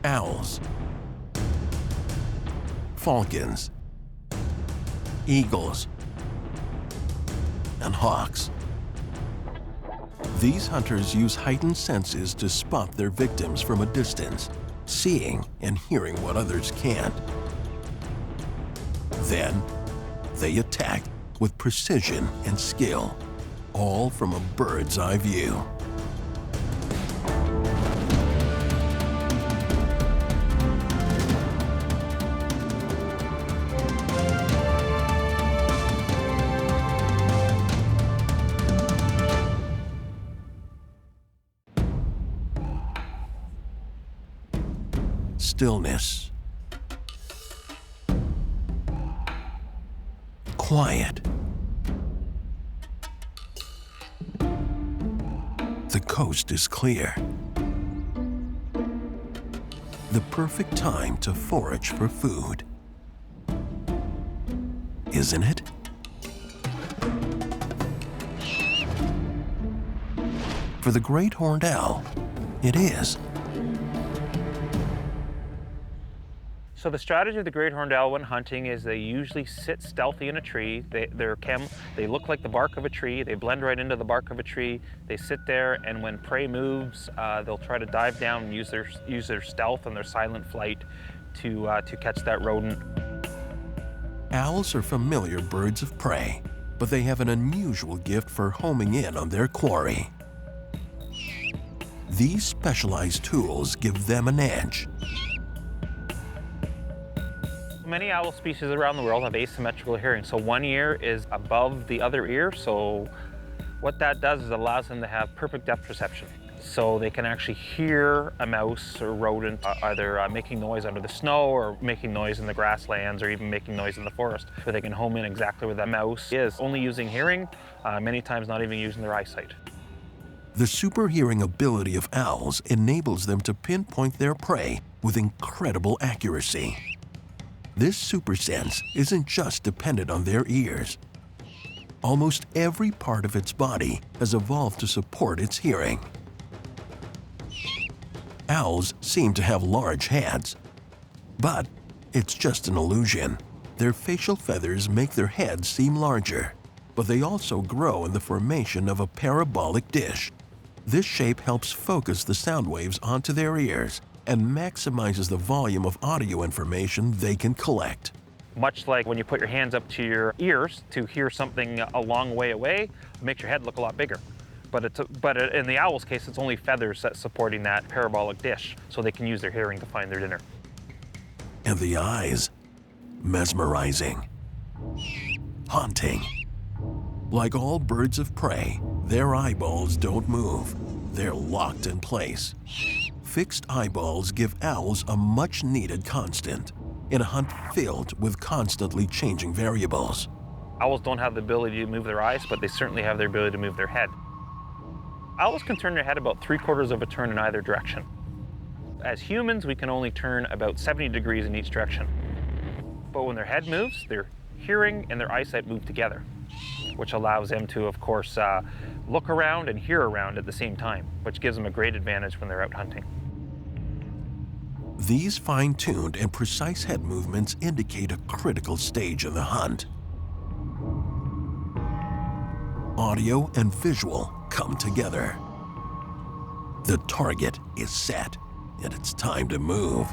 owls, falcons, eagles, and hawks. These hunters use heightened senses to spot their victims from a distance, seeing and hearing what others can't. Then, they attack with precision and skill, all from a bird's eye view. Stillness. Quiet. The coast is clear. The perfect time to forage for food. Isn't it? For the great horned owl, it is. So the strategy of the great horned owl when hunting is they usually sit stealthy in a tree. They look like the bark of a tree. They blend right into the bark of a tree. They sit there, and when prey moves, they'll try to dive down and use their stealth and their silent flight to catch that rodent. Owls are familiar birds of prey, but they have an unusual gift for homing in on their quarry. These specialized tools give them an edge. Many owl species around the world have asymmetrical hearing. So one ear is above the other ear. So what that does is allows them to have perfect depth perception. So they can actually hear a mouse or rodent either making noise under the snow or making noise in the grasslands or even making noise in the forest. So they can home in exactly where that mouse is, only using hearing, many times not even using their eyesight. The super hearing ability of owls enables them to pinpoint their prey with incredible accuracy. This super sense isn't just dependent on their ears. Almost every part of its body has evolved to support its hearing. Owls seem to have large heads, but it's just an illusion. Their facial feathers make their heads seem larger, but they also grow in the formation of a parabolic dish. This shape helps focus the sound waves onto their ears and maximizes the volume of audio information they can collect. Much like when you put your hands up to your ears to hear something a long way away, it makes your head look a lot bigger. But in the owl's case, it's only feathers that's supporting that parabolic dish, so they can use their hearing to find their dinner. And the eyes, mesmerizing, haunting. Like all birds of prey, their eyeballs don't move. They're locked in place. Fixed eyeballs give owls a much-needed constant in a hunt filled with constantly changing variables. Owls don't have the ability to move their eyes, but they certainly have the ability to move their head. Owls can turn their head about 3/4 of a turn in either direction. As humans, we can only turn about 70 degrees in each direction. But when their head moves, their hearing and their eyesight move together, which allows them to, of course, look around and hear around at the same time, which gives them a great advantage when they're out hunting. These fine-tuned and precise head movements indicate a critical stage in the hunt. Audio and visual come together. The target is set, and it's time to move.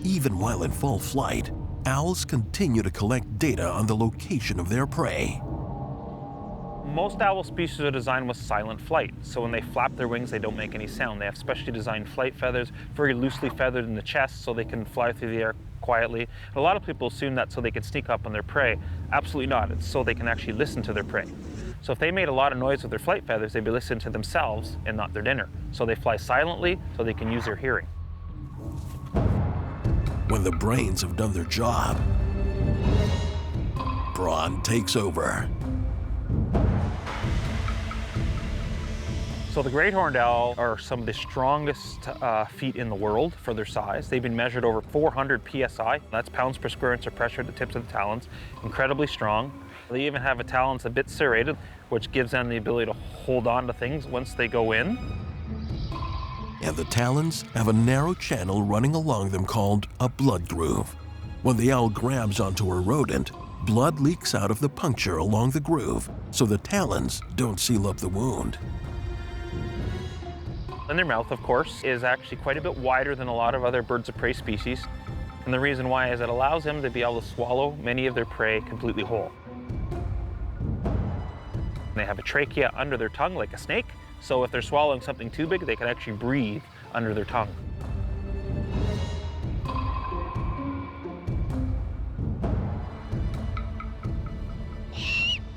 Even while in full flight, owls continue to collect data on the location of their prey. Most owl species are designed with silent flight, so when they flap their wings, they don't make any sound. They have specially designed flight feathers, very loosely feathered in the chest so they can fly through the air quietly. And a lot of people assume that so they can sneak up on their prey. Absolutely not. It's so they can actually listen to their prey. So if they made a lot of noise with their flight feathers, they'd be listening to themselves and not their dinner. So they fly silently so they can use their hearing. When the brains have done their job, brawn takes over. So the great horned owl are some of the strongest feet in the world for their size. They've been measured over 400 psi. That's pounds per square inch of pressure at the tips of the talons. Incredibly strong. They even have a talons a bit serrated, which gives them the ability to hold on to things once they go in. and the talons have a narrow channel running along them called a blood groove. When the owl grabs onto a rodent, blood leaks out of the puncture along the groove, so the talons don't seal up the wound. And their mouth, of course, is actually quite a bit wider than a lot of other birds of prey species. And the reason why is it allows them to be able to swallow many of their prey completely whole. They have a trachea under their tongue like a snake, so if they're swallowing something too big, they can actually breathe under their tongue.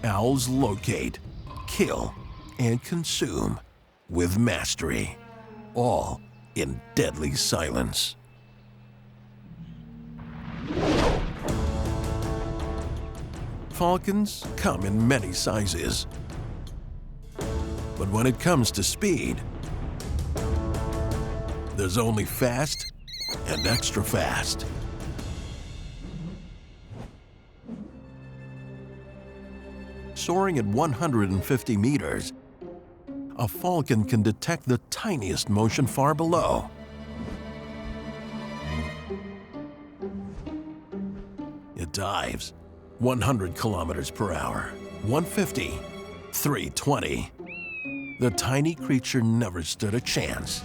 Owls locate, kill, and consume with mastery, all in deadly silence. Falcons come in many sizes, but when it comes to speed, there's only fast and extra fast. Soaring at 150 meters, a falcon can detect the tiniest motion far below. It dives 100 kilometers per hour, 150, 320. The tiny creature never stood a chance.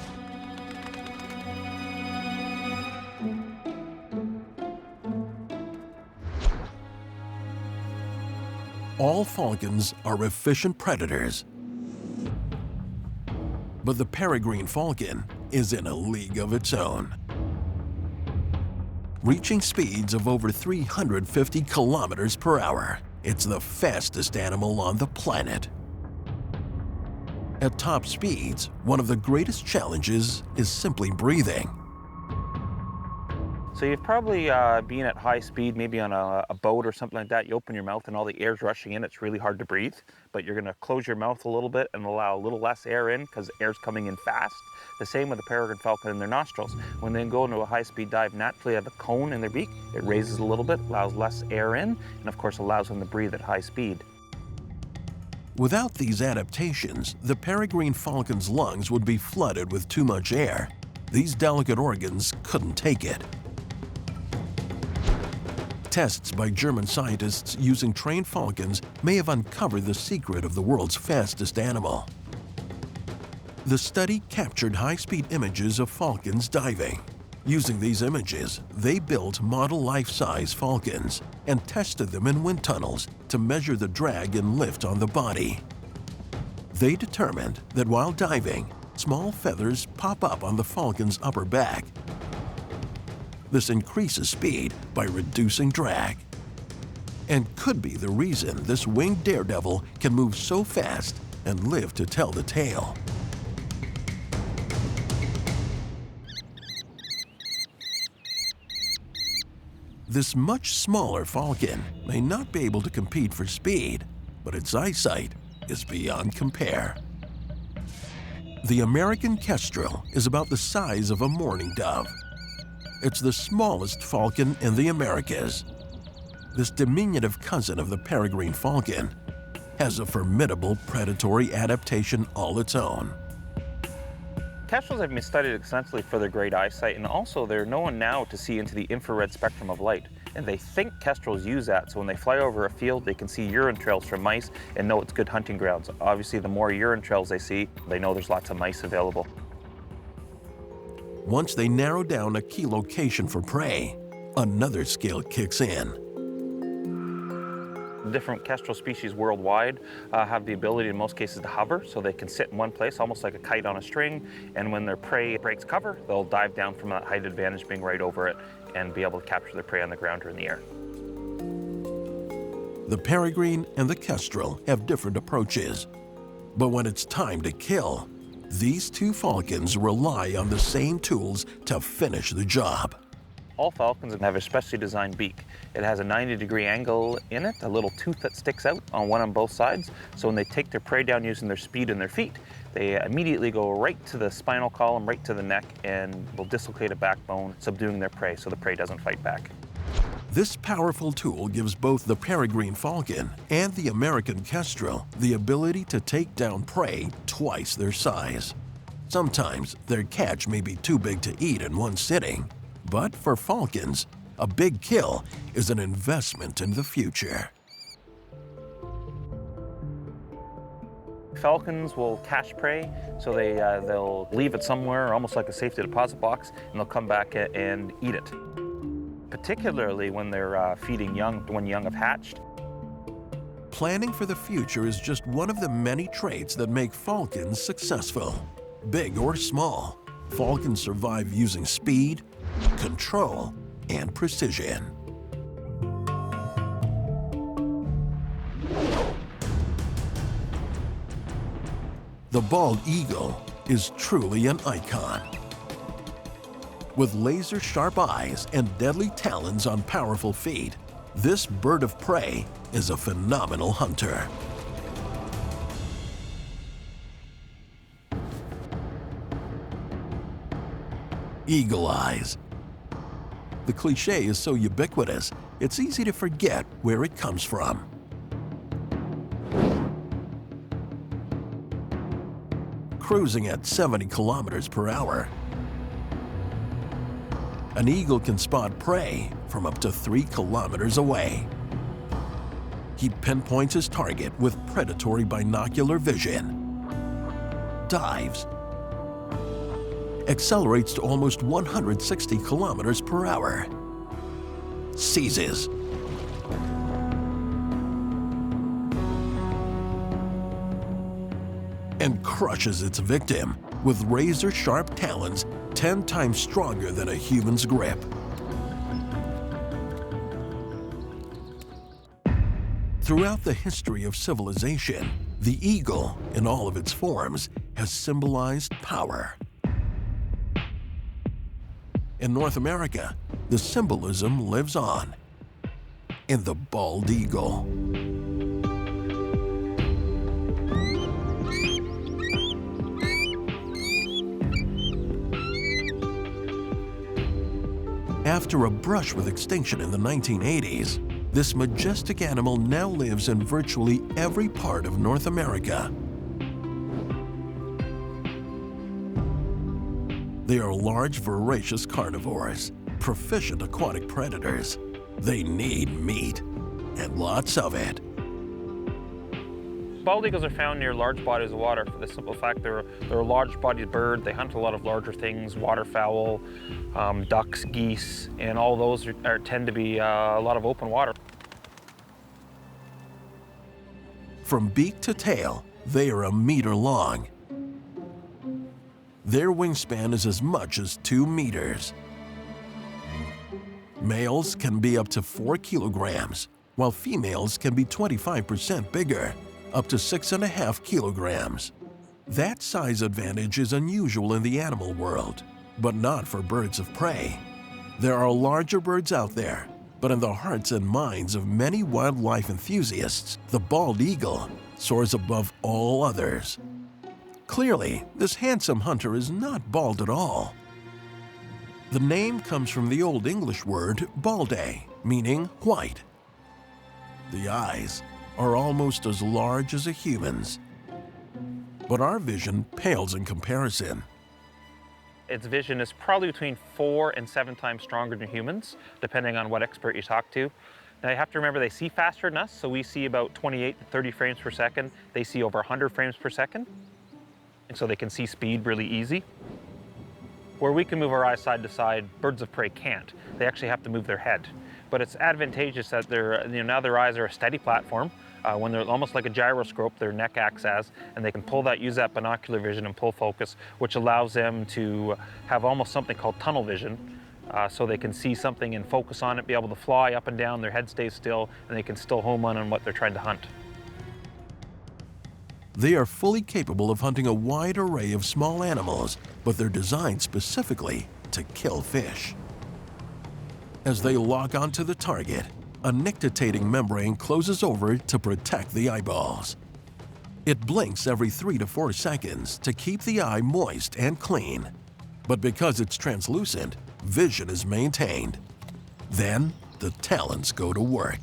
All falcons are efficient predators, but the peregrine falcon is in a league of its own, reaching speeds of over 350 kilometers per hour. It's the fastest animal on the planet. At top speeds, one of the greatest challenges is simply breathing. So you've probably been at high speed, maybe on a boat or something like that. You open your mouth and all the air's rushing in. It's really hard to breathe, but you're gonna close your mouth a little bit and allow a little less air in because air's coming in fast. The same with the peregrine falcon in their nostrils. When they go into a high-speed dive, naturally have a cone in their beak. It raises a little bit, allows less air in, and of course allows them to breathe at high speed. Without these adaptations, the peregrine falcon's lungs would be flooded with too much air. These delicate organs couldn't take it. Tests by German scientists using trained falcons may have uncovered the secret of the world's fastest animal. The study captured high-speed images of falcons diving. Using these images, they built model life-size falcons and tested them in wind tunnels to measure the drag and lift on the body. They determined that while diving, small feathers pop up on the falcon's upper back. This increases speed by reducing drag, and could be the reason this winged daredevil can move so fast and live to tell the tale. This much smaller falcon may not be able to compete for speed, but its eyesight is beyond compare. The American kestrel is about the size of a mourning dove. It's the smallest falcon in the Americas. This diminutive cousin of the peregrine falcon has a formidable predatory adaptation all its own. Kestrels have been studied extensively for their great eyesight, and also they're known now to see into the infrared spectrum of light. And they think kestrels use that, so when they fly over a field, they can see urine trails from mice and know it's good hunting grounds. Obviously, the more urine trails they see, they know there's lots of mice available. Once they narrow down a key location for prey, another skill kicks in. Different kestrel species worldwide have the ability in most cases to hover, so they can sit in one place almost like a kite on a string, and when their prey breaks cover, they'll dive down from that height advantage being right over it and be able to capture their prey on the ground or in the air. The peregrine and the kestrel have different approaches, but when it's time to kill, these two falcons rely on the same tools to finish the job. All falcons have a specially designed beak. It has a 90-degree angle in it, a little tooth that sticks out on both sides. So when they take their prey down using their speed and their feet, they immediately go right to the spinal column, right to the neck, and will dislocate a backbone, subduing their prey so the prey doesn't fight back. This powerful tool gives both the peregrine falcon and the American kestrel the ability to take down prey twice their size. It's Sometimes their catch may be too big to eat in one sitting, but for falcons, a big kill is an investment in the future. Falcons will catch prey, so they'll leave it somewhere, almost like a safety deposit box, and they'll come back and eat it. Particularly when they're feeding young, when young have hatched. Planning for the future is just one of the many traits that make falcons successful. Big or small, falcons survive using speed, control, and precision. The bald eagle is truly an icon. With laser-sharp eyes and deadly talons on powerful feet, this bird of prey is a phenomenal hunter. Eagle eyes. The cliché is so ubiquitous, it's easy to forget where it comes from. Cruising at 70 kilometers per hour, an eagle can spot prey from up to 3 kilometers away. He pinpoints his target with predatory binocular vision, dives, accelerates to almost 160 kilometers per hour, seizes, and crushes its victim with razor-sharp talons 10 times stronger than a human's grip. Throughout the history of civilization, the eagle, in all of its forms, has symbolized power. In North America, the symbolism lives on in the bald eagle. After a brush with extinction in the 1980s, this majestic animal now lives in virtually every part of North America. They are large, voracious carnivores, proficient aquatic predators. They need meat, and lots of it. Bald eagles are found near large bodies of water for the simple fact they're a large-bodied bird. They hunt a lot of larger things, waterfowl, ducks, geese, and all those tend to be a lot of open water. From beak to tail, they are a meter long. Their wingspan is as much as 2 meters. Males can be up to 4 kilograms, while females can be 25% bigger, up to 6.5 kilograms. That size advantage is unusual in the animal world, but not for birds of prey. There are larger birds out there, but in the hearts and minds of many wildlife enthusiasts, the bald eagle soars above all others. Clearly, this handsome hunter is not bald at all. The name comes from the Old English word balde, meaning white. The eyes are almost as large as a human's, but our vision pales in comparison. Its vision is probably between 4 and 7 times stronger than humans, depending on what expert you talk to. Now you have to remember they see faster than us, so we see about 28 to 30 frames per second. They see over 100 frames per second, and so they can see speed really easy. Where we can move our eyes side to side, birds of prey can't. They actually have to move their head. But it's advantageous that now their eyes are a steady platform. When they're almost like a gyroscope, their neck acts as, and they can use that binocular vision and pull focus, which allows them to have almost something called tunnel vision. So they can see something and focus on it, be able to fly up and down, their head stays still, and they can still home in on what they're trying to hunt. They are fully capable of hunting a wide array of small animals, but they're designed specifically to kill fish. As they lock onto the target, a nictitating membrane closes over it to protect the eyeballs. It blinks every 3 to 4 seconds to keep the eye moist and clean. But because it's translucent, vision is maintained. Then, the talons go to work.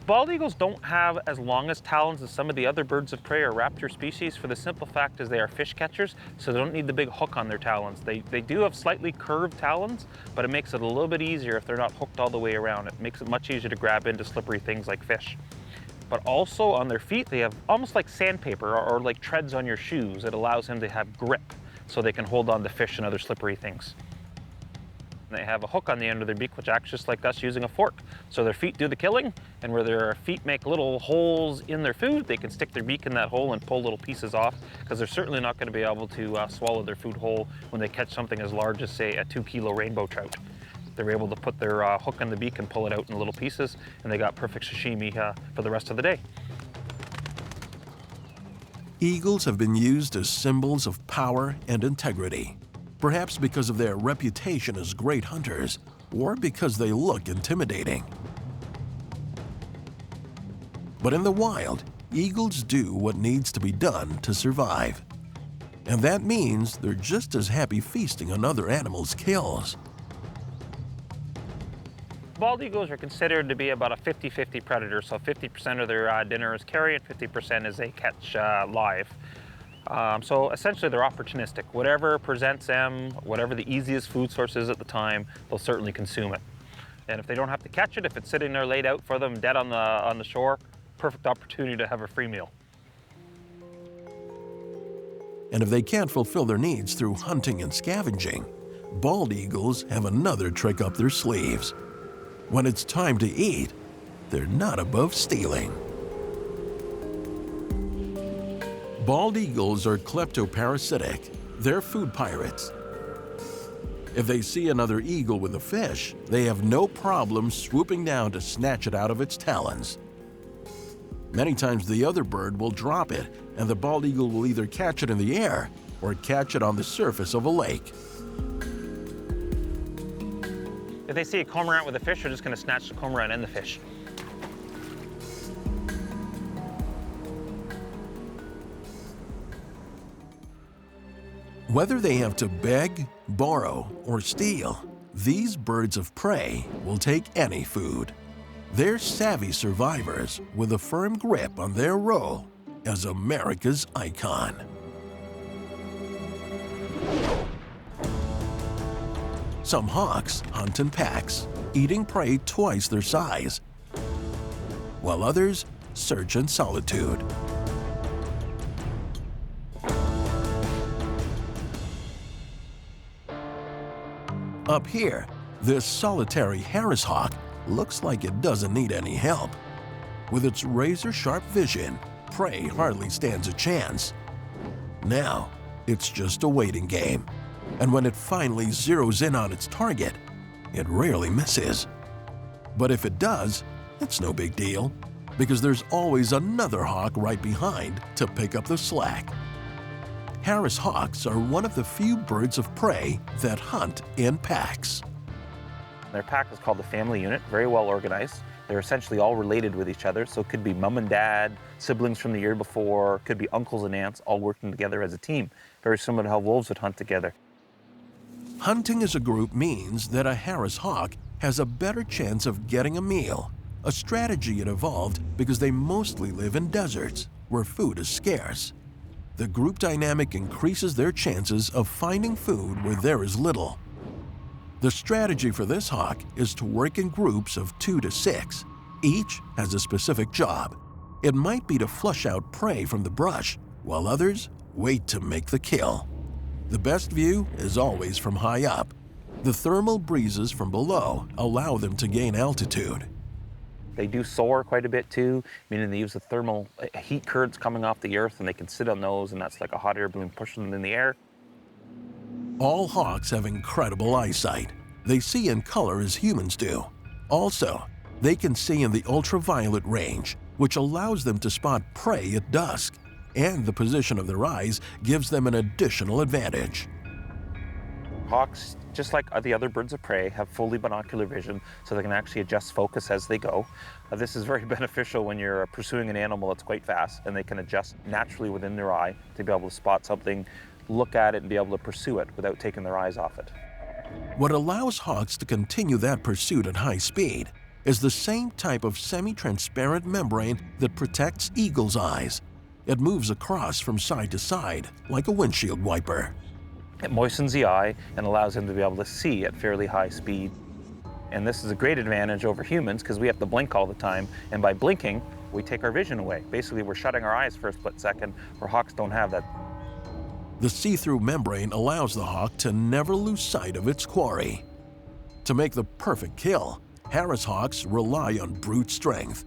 Bald eagles don't have as long as talons as some of the other birds of prey or raptor species for the simple fact is they are fish catchers, so they don't need the big hook on their talons. They do have slightly curved talons, but it makes it a little bit easier if they're not hooked all the way around. It makes it much easier to grab into slippery things like fish. But also on their feet, they have almost like sandpaper or like treads on your shoes. It allows them to have grip so they can hold on to fish and other slippery things. They have a hook on the end of their beak, which acts just like us using a fork. So their feet do the killing, and where their feet make little holes in their food, they can stick their beak in that hole and pull little pieces off, because they're certainly not going to be able to swallow their food whole when they catch something as large as, say, a 2-kilo rainbow trout. They're able to put their hook in the beak and pull it out in little pieces, and they got perfect sashimi for the rest of the day. Eagles have been used as symbols of power and integrity, perhaps because of their reputation as great hunters, or because they look intimidating. But in the wild, eagles do what needs to be done to survive. And that means they're just as happy feasting on other animals' kills. Bald eagles are considered to be about a 50-50 predator, so 50% of their dinner is carry and 50% is they catch live. So essentially they're opportunistic. Whatever presents them, whatever the easiest food source is at the time, they'll certainly consume it. And if they don't have to catch it, if it's sitting there laid out for them dead on the shore, perfect opportunity to have a free meal. And if they can't fulfill their needs through hunting and scavenging, bald eagles have another trick up their sleeves. When it's time to eat, they're not above stealing. Bald eagles are kleptoparasitic. They're food pirates. If they see another eagle with a fish, they have no problem swooping down to snatch it out of its talons. Many times the other bird will drop it, and the bald eagle will either catch it in the air or catch it on the surface of a lake. If they see a cormorant with a fish, they're just going to snatch the cormorant and the fish. Whether they have to beg, borrow, or steal, these birds of prey will take any food. They're savvy survivors with a firm grip on their role as America's icon. Some hawks hunt in packs, eating prey twice their size, while others search in solitude. Up here, this solitary Harris hawk looks like it doesn't need any help. With its razor-sharp vision, prey hardly stands a chance. Now, it's just a waiting game, and when it finally zeroes in on its target, it rarely misses. But if it does, it's no big deal, because there's always another hawk right behind to pick up the slack. Harris hawks are one of the few birds of prey that hunt in packs. Their pack is called the family unit, very well organized. They're essentially all related with each other, so it could be mom and dad, siblings from the year before, could be uncles and aunts all working together as a team, very similar to how wolves would hunt together. Hunting as a group means that a Harris hawk has a better chance of getting a meal, a strategy it evolved because they mostly live in deserts where food is scarce. The group dynamic increases their chances of finding food where there is little. The strategy for this hawk is to work in groups of 2 to 6. Each has a specific job. It might be to flush out prey from the brush, while others wait to make the kill. The best view is always from high up. The thermal breezes from below allow them to gain altitude. They do soar quite a bit too, meaning they use the thermal heat currents coming off the earth, and they can sit on those, and that's like a hot air balloon pushing them in the air. All hawks have incredible eyesight. They see in color as humans do. Also, they can see in the ultraviolet range, which allows them to spot prey at dusk, and the position of their eyes gives them an additional advantage. Hawks, just like the other birds of prey, have fully binocular vision, so they can actually adjust focus as they go. This is very beneficial when you're pursuing an animal that's quite fast, and they can adjust naturally within their eye to be able to spot something, look at it, and be able to pursue it without taking their eyes off it. What allows hawks to continue that pursuit at high speed is the same type of semi-transparent membrane that protects eagle's eyes. It moves across from side to side like a windshield wiper. It moistens the eye and allows them to be able to see at fairly high speed. And this is a great advantage over humans because we have to blink all the time, and by blinking, we take our vision away. Basically, we're shutting our eyes for a split second, where hawks don't have that. The see-through membrane allows the hawk to never lose sight of its quarry. To make the perfect kill, Harris hawks rely on brute strength,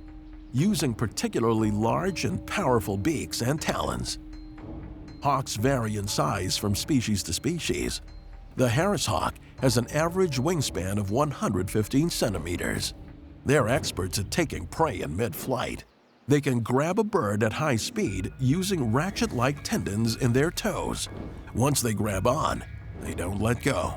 using particularly large and powerful beaks and talons. Hawks vary in size from species to species. The Harris hawk has an average wingspan of 115 centimeters. They're experts at taking prey in mid-flight. They can grab a bird at high speed using ratchet-like tendons in their toes. Once they grab on, they don't let go.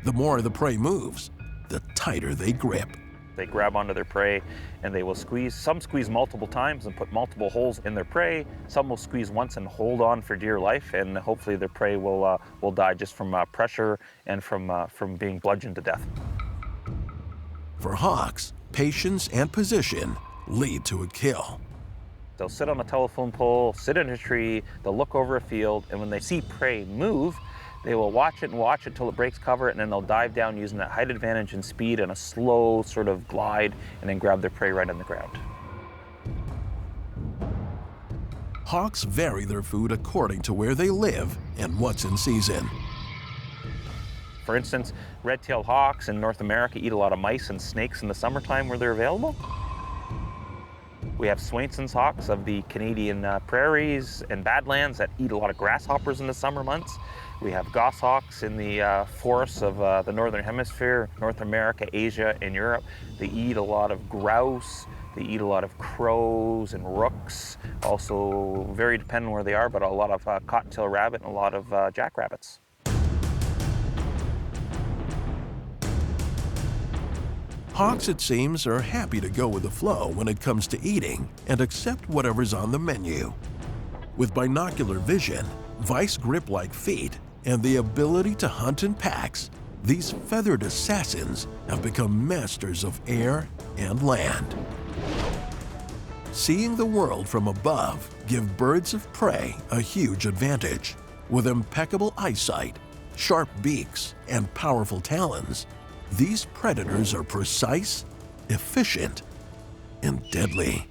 The more the prey moves, the tighter they grip. They grab onto their prey and they will squeeze. Some squeeze multiple times and put multiple holes in their prey. Some will squeeze once and hold on for dear life, and hopefully their prey will die just from pressure and from being bludgeoned to death. For hawks, patience and position lead to a kill. They'll sit on a telephone pole, sit in a tree, they'll look over a field, and when they see prey move, they will watch it until it breaks cover, and then they'll dive down using that height advantage and speed and a slow sort of glide, and then grab their prey right on the ground. Hawks vary their food according to where they live and what's in season. For instance, red-tailed hawks in North America eat a lot of mice and snakes in the summertime where they're available. We have Swainson's hawks of the Canadian prairies and badlands that eat a lot of grasshoppers in the summer months. We have goshawks in the forests of the Northern Hemisphere, North America, Asia, and Europe. They eat a lot of grouse, they eat a lot of crows and rooks, also very dependent on where they are, but a lot of cottontail rabbit and a lot of jackrabbits. Hawks, it seems, are happy to go with the flow when it comes to eating and accept whatever's on the menu. With binocular vision, vice grip-like feet, and the ability to hunt in packs, these feathered assassins have become masters of air and land. Seeing the world from above give birds of prey a huge advantage. With impeccable eyesight, sharp beaks, and powerful talons, these predators are precise, efficient, and deadly.